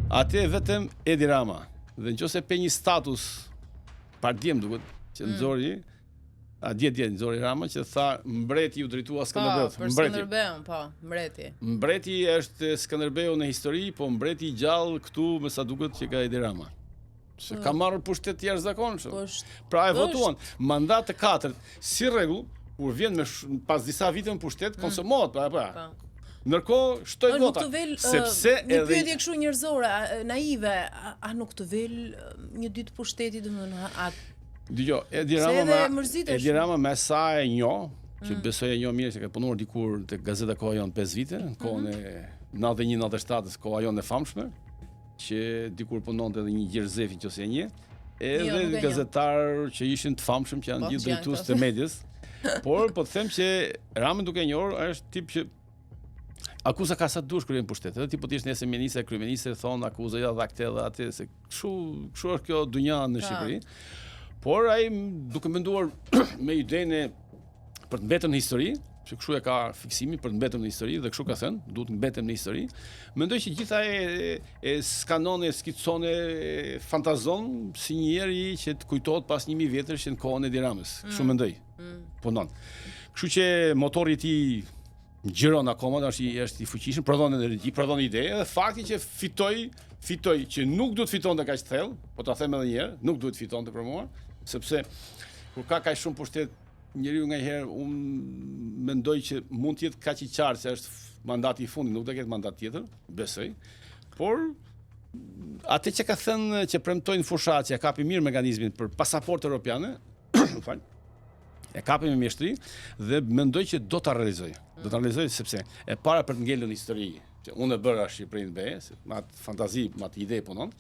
Atë vetëm Edi Rama. Dhe nëse pe një status pardiem duket që nxori nxori Rama që tha mbreti u drejtua Skënderbeut. Për Skënderbeun, po, mbreti. Mbreti është Skënderbeu në histori, po mbreti I gjallë këtu me sa duket që ka Edi Rama. Se ka marrë pushtet të jashtëzakonshëm. Pra e votuan mandat të katërt si rregull, kur vjen pas disa vite në pushtet konsumohet, pra. Ndërkohë shtoj vota. Sepse një pyetje kështu njerëzore, naive, a nuk të vel një ditë pushteti domethënë Dgjoj, Edi Rama me sa e njoh, që besoj e njoh mirë se ka punuar dikur te Gazeta Koha Jon 5 vite, në kohën e 91-97-s, Koha Jon e famshme, që dikur punonte edhe një Gjerzefi nëse e njeh, edhe gazetar që ishin të famshëm që janë gjithë drejtues të medias. Por po të them që Rama duke njohur është tip që akuza ka sa dush kur vjen pushtet. Edhe ti po ti je nesër ministër, kryeministër, thon akuza ja dha këtë dhe atë se kështu është kjo dunja në Shqipëri. Por ai duke menduar me idenë për të mbetur në histori, që kështu e ka fiksimin për të mbetur në histori dhe kështu ka thënë, duhet të mbetem në histori. Mendoj që gjitha e skanon, e skicon, e fantazon si një njeri që të kujtohet pas 1000 vjetësh që në kohën e Edi Ramës. Kështu mendoj. Punon. Kështu që motori I tij gjiron akoma, është I fuqishëm, prodhon energji, prodhon ide, dhe fakti që fitoj që nuk duhet fitonte kaq thellë, po ta them edhe një herë, nuk duhet fitonte për mua, sepse kur ka kaq shumë pushtet, njeriu nganjëherë unë mendoj që mund të jetë kaq I qartë se është mandati I fundit, nuk do ketë mandat tjetër, besoj. Por atë që ka thënë që premtojnë fushat, që kapi mirë mekanizmin për pasaportë europiane, fal. E kapi me mjeshtri dhe mendoj që do ta realizoj. Do ta realizoj sepse e para për të ngelur në histori, që unë e bëra Shqipërinë be, me atë fantazi, me atë ide punon.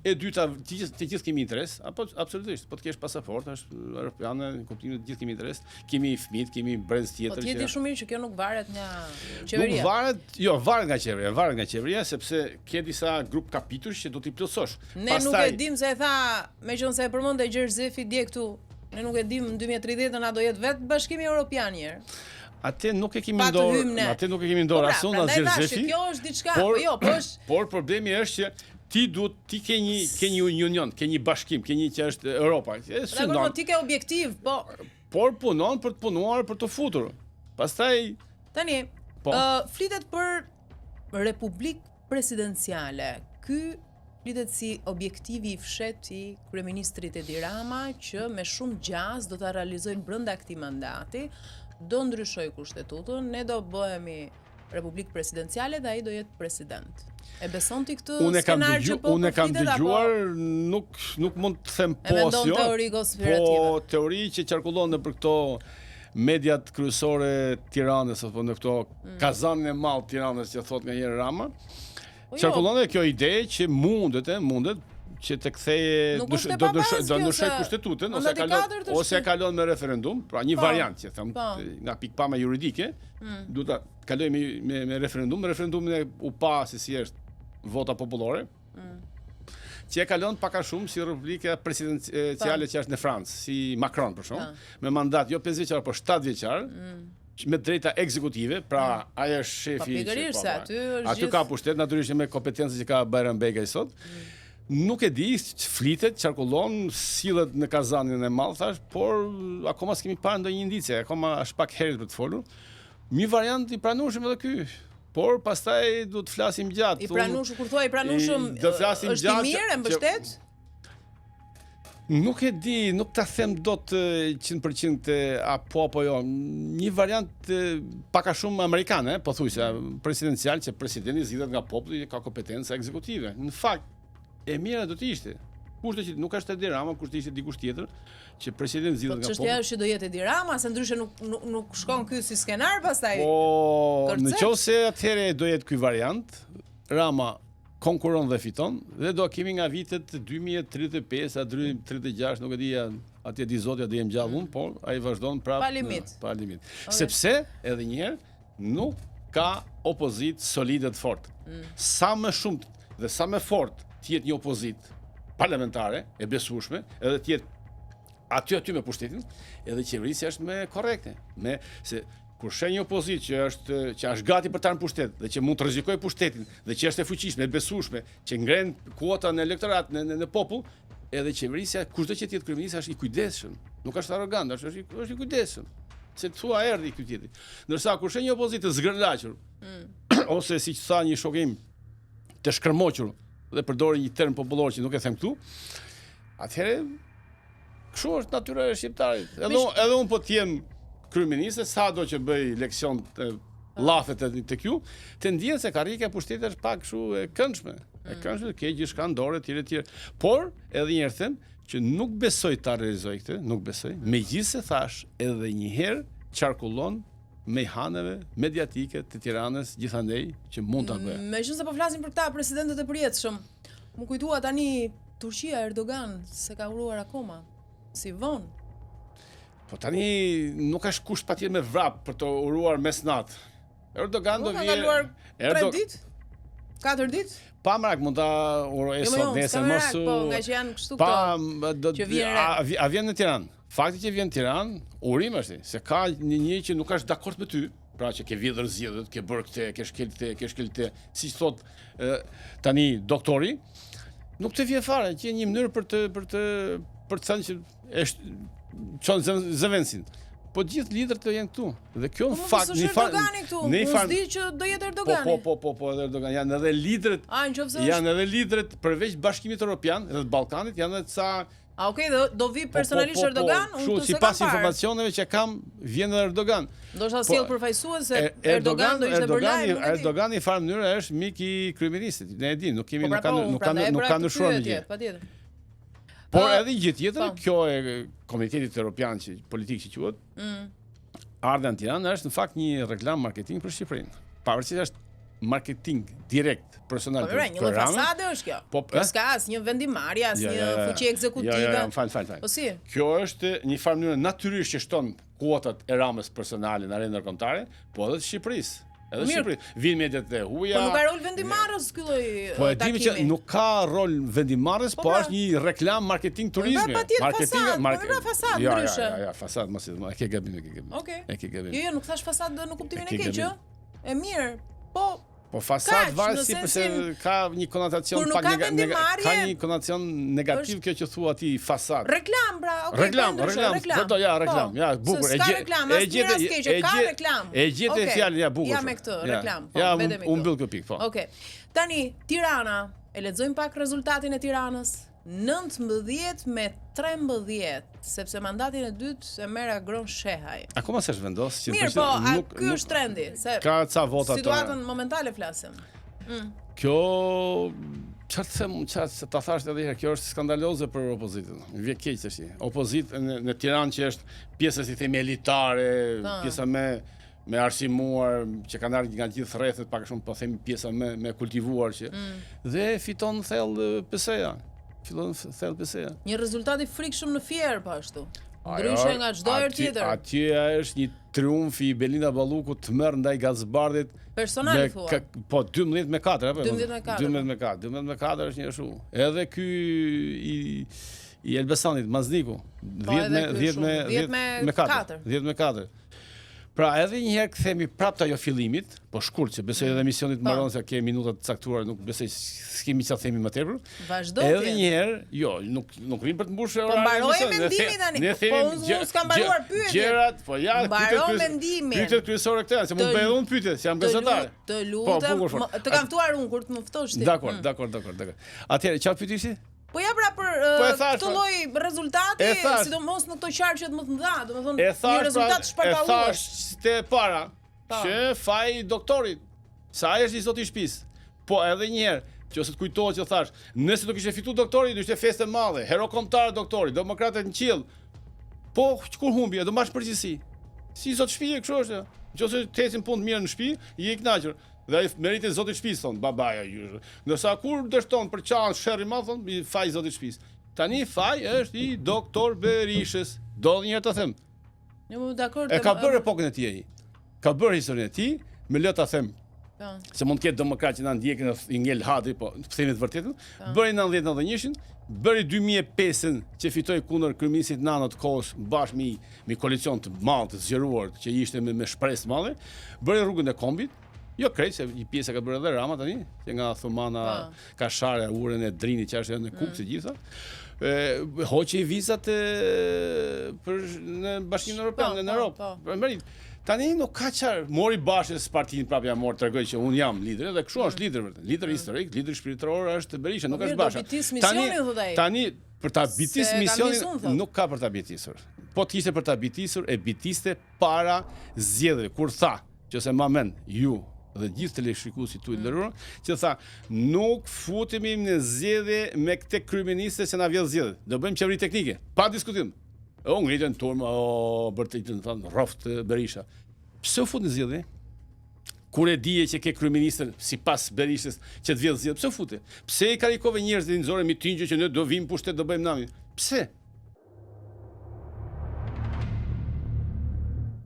E dyta, të gjithë kemi interes, apo absolutisht, po të kesh pasaportë, është europiane, në kuptimin të gjithë kemi interes, kemi fëmijë, kemi brez tjetër. Po ti je shumë mirë që kjo nuk varet nga qeveria. Nuk varet, varet nga qeveria, sepse ke disa grup kapitujsh që do t'i plotësosh. Ne nuk e dim se e tha, meqense e përmendë Gjerzefi dje këtu. Ne nuk e dim në 2030 na do jetë vetë Bashkimi Evropian njëherë. Atë nuk e kemi në dorë, asun as Gjerzefi. Kjo është diçka, por problemi është që ti ke një union, ke një bashkim, ke një që është Europa. Dakor, ti ke objektiv, po. Por punon për të punuar për të futur. Pastaj tani, flitet për Republikë presidenciale. Ky flitet si objektivi I fshet I kryeministrit Edi Rama që me shumë gjaz do ta realizojnë brenda këtij mandati, do ndryshoj kushtetutën, ne do bëhemi Republikë presidenciale dhe ai do jetë president. E beson ti këtë skenar që po unë kam dëgjuar, nuk mund të them po si jo. Teori konspirative. Po teori që qarkullon nëpër këto mediat kryesore Tiranës apo në këto kazanin e madh Tiranës që thot nganjëherë Rama. Qarkullon kjo ide që mundet që të ktheje do ndryshoj kushtetutën ose e kalon me referendum, pra një variant që them nga pikpama juridike, duhet ta kaloj me referendum, referendumin e u pa se si është vota popullore. Që e kalon pak a shumë si Republika presidenciale që është në Francë, si Macron për shkak, me mandat jo 5 vjeçar, por 7 vjeçar. Me drejta ekzekutive, pra ai është shefi aty ka pushtet, natyrisht me kompetencën që ka Bayram Begaj sot. Nuk e di, flitet, qarkullon, sillet në kazanin e madh thash, por akoma s'kemi parë ndonjë indicie, akoma është pak herët për të folur. Një variant I pranueshëm edhe ky. Por pastaj do të flasim gjatë. I pranueshëm, kur thua I pranueshëm, është I mirë, e mbështet? Nuk e di, nuk ta them dot 100% apo jo. Një variant pak a shumë amerikane, pothuajse presidencial, që presidenti zgjidhet nga populli, ka kompetenca ekzekutive. Në fakt, e mira do të ishte. Kushte që nuk është Edi Rama, kushte ishte dikush tjetër, që presidenti zgjidhet nga populli. Po çështja është që do jetë Edi Rama, se ndryshe nuk shkon ky si skenar pastaj. Po, nëse atëherë do jetë ky variant, Rama konkuron dhe fiton, dhe do kemi nga vitet 2035 a 2036, nuk e di atje di zotja do jem gjallë unë, por ai vazhdon prapë pa limit. Sepse edhe një herë nuk ka opozitë solide të fortë. Sa më shumë dhe sa më fort të jetë një opozitë parlamentare e besueshme, edhe të jetë aty me pushtetin, edhe qeverisja është më korrekte, se kur shen një opozitë që është gati për ta në pushtet dhe që mund të rrezikojë pushtetin dhe që është e fuqishme, e besueshme, që ngren kuota në elektorat në popull, edhe qeverisja, kushdo që të jetë kryeminist është i kujdesshëm, nuk është arrogant, është i kujdesshëm. Se thua erdhi ky tjetri. Ndërsa kur shen një opozitë të zgërlaqur, ose siç tha një shok im, të shkërmoqur dhe përdori një term popullor që nuk e them këtu, atëherë kështu është natyra e shqiptarit. Edhe unë po të jem kryeminist, sado që bëj leksion të llafet të kjo, të ndjen se karrika e pushtetit është pak kështu e këndshme. E këndshme, ke gjithçka në dorë etj. Por edhe një herë them që nuk besoj ta realizoj këtë, nuk besoj. Megjithëse thash edhe një herë qarkullon mejhaneve mediatike të Tiranës gjithandej që mund ta bëjë. Megjithëse po flasim për këta presidentët e përjetshëm, më kujtua tani Turqia, Erdogan se ka uruar akoma. Si vonë. Po tani nuk është kusht patjetër me vrap për të uruar mesnat. Erdogan do vjen. Ka kaluar 3 ditë? 4 ditë? Pa mrak mund ta uroj sot nesër mos u. Po nga që janë kështu këto. A vjen në Tiranë? Fakti që vjen në Tiranë, urim është, se ka një që nuk është dakord me ty. Pra që ke vjedhur zgjedhjet, ke bërë këtë, ke shkel këtë, siç thot tani doktori, nuk të vjen fare, që një mënyrë për të thënë që është çon zëvendësin. Po gjithë liderët të jenë këtu. Dhe kjo në fakt në Erdogani këtu. Mos di që do jetë Erdogani. Po edhe Erdogan janë edhe liderët. Janë edhe liderët përveç Bashkimit Evropian dhe të Ballkanit, janë edhe ca. Okej, do vi personalisht Erdogan, unë kështu sipas informacioneve që kam vjen edhe Erdogan. Ndoshta sjell përfaqësues se Erdogan do ishte bërë. Erdogani në farë mënyrë është mik i kryeministit. Ne e dimë, nuk ka ndryshuar gjë. Patjetër. Por edhe gjë tjetër, kjo e Komitetit Evropian politik që quhet, ardha në Tiranë është në fakt një reklam marketing për Shqipërinë. Pavarësisht është marketing direkt, personal për Ramën. Po fasade është kjo. Po s'ka asnjë vendimarrje, asnjë fuqi ekzekutive. Fal. Po si? Kjo është një farë mënyrë natyrisht që shton kuotat e Ramës personale në arenën ndërkombëtare, po edhe të Shqipërisë. Edhe Shqipëri, vinë mediat e huaja. Po nuk ka rol vendimarrës ky lloj takimi. Po e dimi që nuk ka rol vendimarrës, po është një reklam marketing turizmi. Marketing fasad ndryshe. Ja, fasad mos e ke gabim. Okej. E ke gabim. Jo, nuk thash fasad në kuptimin e keq, ë. E mirë. Po fasad varet sepse ka një konotacion pak negativ, ka një konotacion negativ kjo që thua ti fasad. Reklam, pra, okay. Reklam. Ja, bukur. E gjetë fjalën, ja, bukur. Ja me këtë reklam. Ja, unë mbyll këtë pikë, po. Okej. Tani Tirana, e lexojmë pak rezultatin e Tiranës. 19 me 13, sepse mandatin e dytë e merr Agron Shehaj. Akoma s'është vendosur që mirë, po, ky është trendi, se ka ca vota. Situatën momentale flasim. Kjo çfarë ta thash edhe herë, kjo është skandaloze për opozitën. Vjen keq tash. Opozitë në Tiranë që është pjesa si themi elitare, pjesa me arsimuar, që kanë ardhur nga gjithë rrethet, pak a shumë po themi pjesa me kultivuar që dhe fiton thellë PS-ja. Fillon thellë PS-ja. Një rezultat i frikshëm në Fier po ashtu. Ndryshe nga çdo herë tjetër. Atje është një triumf i Belinda Ballukut të merr ndaj Gazbardit. Personal thua. Po 12 me 4 apo? 12 me 4. 12 me 4 është një ashtu. Edhe ky i Elbasanit, Mazniku, 10 me 4. Pra edhe një herë kthehemi prapë ajo fillimit, po shkurt që besoj edhe emisionit mbaron se ke minutat të caktuara, nuk besoj s'kemi çfarë themi më tepër. Vazhdo. Edhe një herë, jo, nuk vin për të mbushur orarin. Po mbaroj mendimin tani. Po unë s'kam mbaruar pyetjen. Gjërat, po ja, pyetjet kryesore këto, se mund bëj unë pyetje, se jam gazetar. Të lutem, të kam ftuar unë kur të më ftosh ti. Dakor. Atëherë, çfarë pyetësi? Po ja pra për këtë lloj rezultati, sidomos në këto qarqet më të mëdha, domethënë një rezultat shpartalluar. E thash te para, që faji doktorit, sa ai është i zoti i shtëpisë. Po edhe një herë, nëse të kujtohet që thash, nëse do kishte fituar doktori, do ishte festë e madhe, hero kombëtar doktori, demokratët në qiell. Po kur humbi, do marrësh përgjegjësi. Si zot shtëpi kështu është. Nëse të ecin punë mirë në shtëpi, je i kënaqur. Dhe ai meritet zotit shtëpisë thon, babaja ju. Ndërsa kur dështon për çan sherrri më thon, i faj zotit shtëpisë. Tani faj është i doktor Berishës. Do një herë të them. Jo, më dakord. E ka bërë epokën e tij. Ka bërë historinë e tij, më lë ta them. Se mund të ketë demokratë që na ndjekin i ngel hati, po themi të vërtetën. Bëri 90-91-shin, bëri 2005-ën që fitoi kundër kryeministit Nano të kohës bashkë me koalicion të madh të zgjeruar që ishte me shpresë të madhe, bëri rrugën e kombit. Jo krejt, se një pjesë ka bërë edhe Rama tani, që nga Thumana, Kashare, Urën e Drinit që është në Kukë të gjitha. Hoqi vizat në Bashkimin Evropian, në Europë. Tani nuk ka qarë, mori Bashës partinë prapë jam morë, tregoj që unë jam lider, dhe kështu është lider vërtet. Lider historik, lider shpirtëror është Berisha, nuk është Basha. Tani për ta bitis misionin nuk ka për ta bitisur. Po të ishte për ta bitisur, e bitiste para zgjedhjeve, kur tha, që se ma men, ju dhe gjithë teleshikuesit tu i nderuar, që tha, nuk futemi në zgjedhje me këtë kryeministe që na vjedh zgjedhjet. Do bëjmë qeveri teknike, pa diskutim. Ngritën turma, bërtitën, thënë, roft Berisha. Pse u fut në zgjedhje? Kur e dije që ke kryeministër sipas Berishës që të vjedh zgjedhje, pse u fute? Pse i karikove njerëzit në zorë mitingje që ne do vim pushtet do bëjmë nami? Pse?